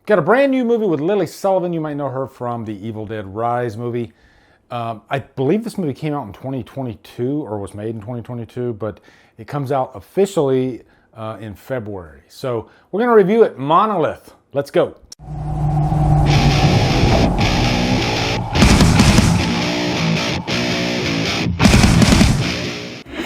Got a brand new movie with Lily Sullivan. You might know her from the Evil Dead Rise movie. I believe this movie came out in 2022 or was made in 2022, but it comes out officially in February. So we're going to review it, Monolith. Let's go.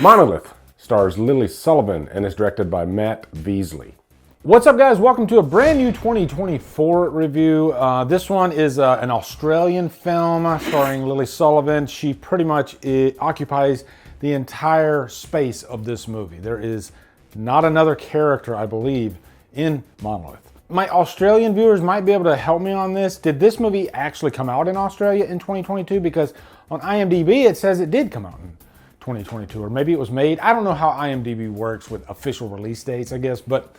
Monolith stars Lily Sullivan and is directed by Matt Beasley. What's up, guys? Welcome to a brand new 2024 review. This one is an Australian film starring Lily Sullivan. She pretty much occupies the entire space of this movie. There is not another character, I believe, in Monolith. My Australian viewers might be able to help me on this. Did this movie actually come out in Australia in 2022? Because on IMDb it says it did come out in 2022, or maybe it was made. I don't know how IMDb works with official release dates, I guess, but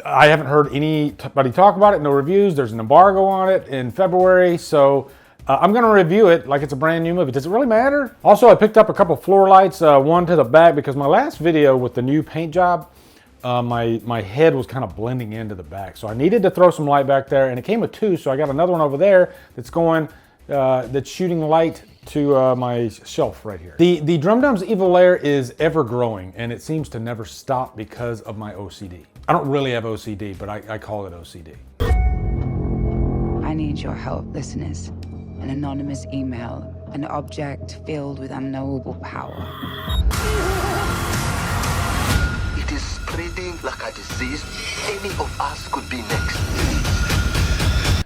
I haven't heard anybody talk about it, no reviews. There's an embargo on it in February, so I'm gonna review it like it's a brand new movie. Does it really matter? Also, I picked up a couple floor lights, one to the back, because my last video with the new paint job, my head was kind of blending into the back. So I needed to throw some light back there, and it came with two, so I got another one over there that's going, that's shooting light to my shelf right here. The Drumdums evil lair is ever growing, and it seems to never stop because of my OCD. I don't really have OCD, but I call it OCD. I need your help, listeners. An anonymous email, an object filled with unknowable power. It is spreading like a disease. Any of us could be next.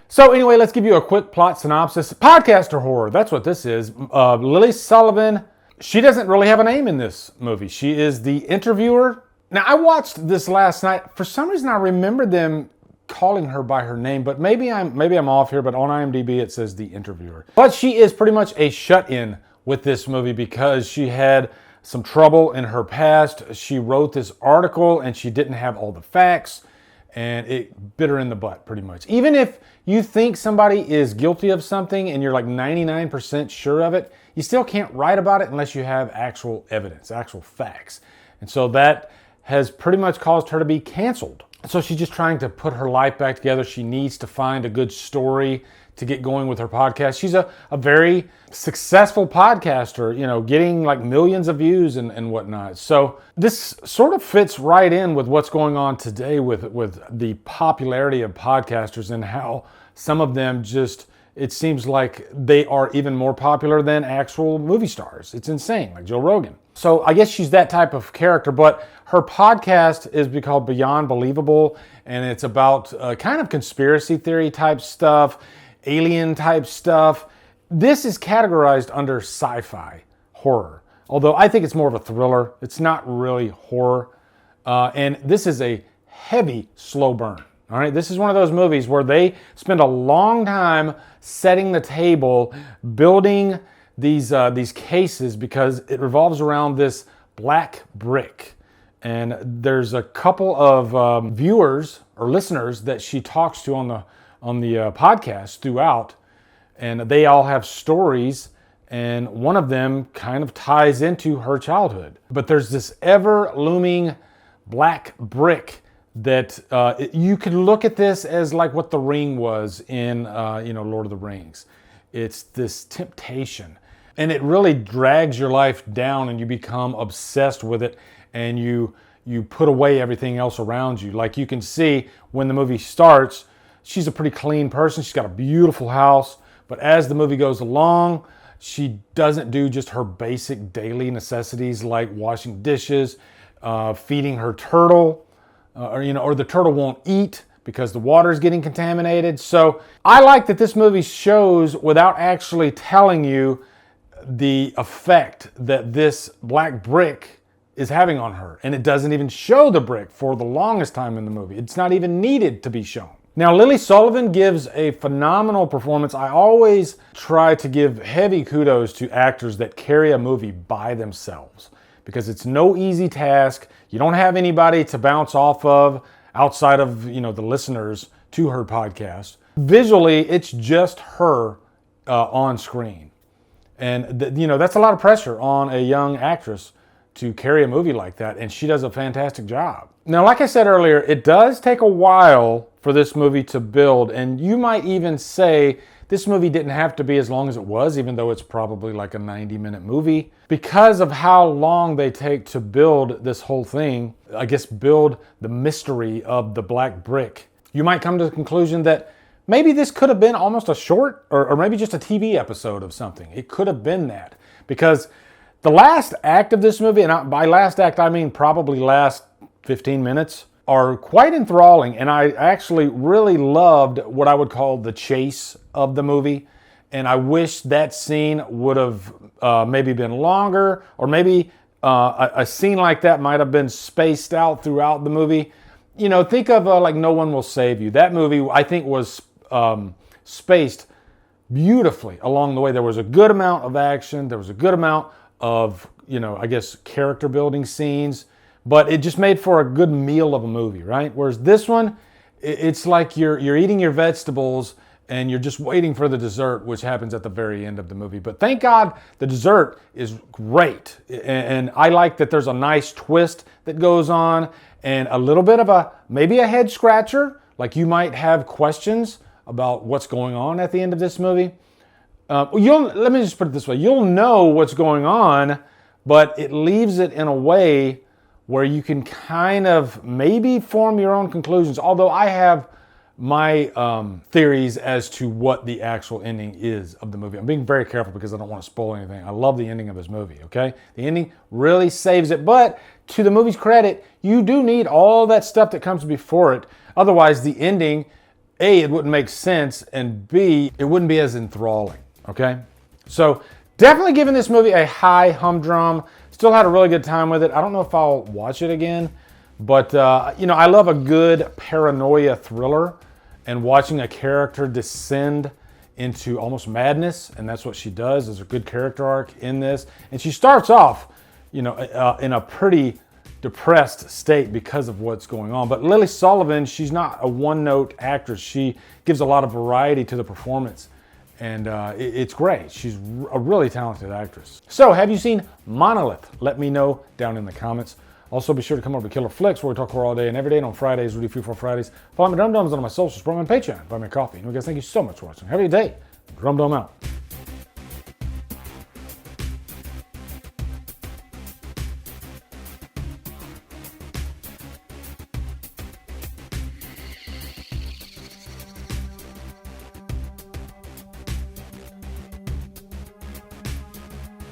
So anyway, let's give you a quick plot synopsis. Podcaster horror, that's what this is. Lily Sullivan, she doesn't really have a name in this movie. She is the interviewer. Now, I watched this last night. For some reason, I remember them calling her by her name, but maybe I'm off here, but on IMDb it says the interviewer. But she is pretty much a shut-in with this movie because she had some trouble in her past. She wrote this article and she didn't have all the facts, and it bit her in the butt pretty much. Even if you think somebody is guilty of something and you're like 99% sure of it, you still can't write about it unless you have actual evidence, actual facts. And so that has pretty much caused her to be canceled. So she's just trying to put her life back together. She needs to find a good story to get going with her podcast. She's a very successful podcaster, you know, getting like millions of views and whatnot. So this sort of fits right in with what's going on today with the popularity of podcasters and how some of them just, it seems like they are even more popular than actual movie stars. It's insane, like Joe Rogan. So I guess she's that type of character, but her podcast is called Beyond Believable, and it's about kind of conspiracy theory type stuff, alien type stuff. This is categorized under sci-fi horror, although I think it's more of a thriller. It's not really horror. And this is a heavy, slow burn. All right, this is one of those movies where they spend a long time setting the table, building these cases, because it revolves around this black brick. And there's a couple of viewers or listeners that she talks to on the podcast throughout, and they all have stories, and one of them kind of ties into her childhood. But there's this ever looming black brick that you could look at this as like what The Ring was in Lord of the Rings. It's this temptation, and it really drags your life down, and you become obsessed with it, and you put away everything else around you. Like you can see when the movie starts, she's a pretty clean person. She's got a beautiful house, but as the movie goes along, she doesn't do just her basic daily necessities like washing dishes, feeding her turtle, or the turtle won't eat because the water is getting contaminated. So I like that this movie shows, without actually telling you, the effect that this black brick is having on her. And it doesn't even show the brick for the longest time in the movie. It's not even needed to be shown. Now, Lily Sullivan gives a phenomenal performance. I always try to give heavy kudos to actors that carry a movie by themselves, because it's no easy task. You don't have anybody to bounce off of outside of, the listeners to her podcast. Visually, it's just her on screen. And that's a lot of pressure on a young actress to carry a movie like that, and she does a fantastic job. Now, like I said earlier, it does take a while for this movie to build, and you might even say this movie didn't have to be as long as it was, even though it's probably like a 90-minute movie, because of how long they take to build this whole thing. I guess build the mystery of the black brick. You might come to the conclusion that maybe this could have been almost a short, or maybe just a TV episode of something. It could have been that, because the last act of this movie, and by last act I mean probably last 15 minutes, are quite enthralling, and I actually really loved what I would call the chase of the movie, and I wish that scene would have maybe been longer, or maybe a scene like that might have been spaced out throughout the movie. You know, think of like No One Will Save You. That movie, I think, was spaced beautifully along the way. There was a good amount of action, there was a good amount of, you know, I guess character building scenes, but it just made for a good meal of a movie, right? Whereas this one, it's like you're eating your vegetables and you're just waiting for the dessert, which happens at the very end of the movie. But thank God the dessert is great. And I like that there's a nice twist that goes on, and a little bit of maybe a head scratcher, like you might have questions about what's going on at the end of this movie. Let me just put it this way. You'll know what's going on, but it leaves it in a way where you can kind of maybe form your own conclusions. Although I have my theories as to what the actual ending is of the movie. I'm being very careful because I don't want to spoil anything. I love the ending of this movie, okay? The ending really saves it, but to the movie's credit, you do need all that stuff that comes before it. Otherwise, the ending, A, it wouldn't make sense, and B, it wouldn't be as enthralling. Okay, so definitely giving this movie a high humdrum. Still had a really good time with it. I don't know if I'll watch it again, but you know, I love a good paranoia thriller, and watching a character descend into almost madness, and that's what she does. There's a good character arc in this, and she starts off, you know, in a pretty depressed state because of what's going on. But Lily Sullivan, she's not a one-note actress. She gives a lot of variety to the performance. And it's great. She's a really talented actress. So, have you seen Monolith? Let me know down in the comments. Also, be sure to come over to Killer Flicks, where we talk horror all day and every day. And on Fridays, we do Free for Fridays. Follow me Drumdums on my socials, program, and Patreon. Buy me a coffee. And guys, thank you so much for watching. Have a good day. Drumdum out.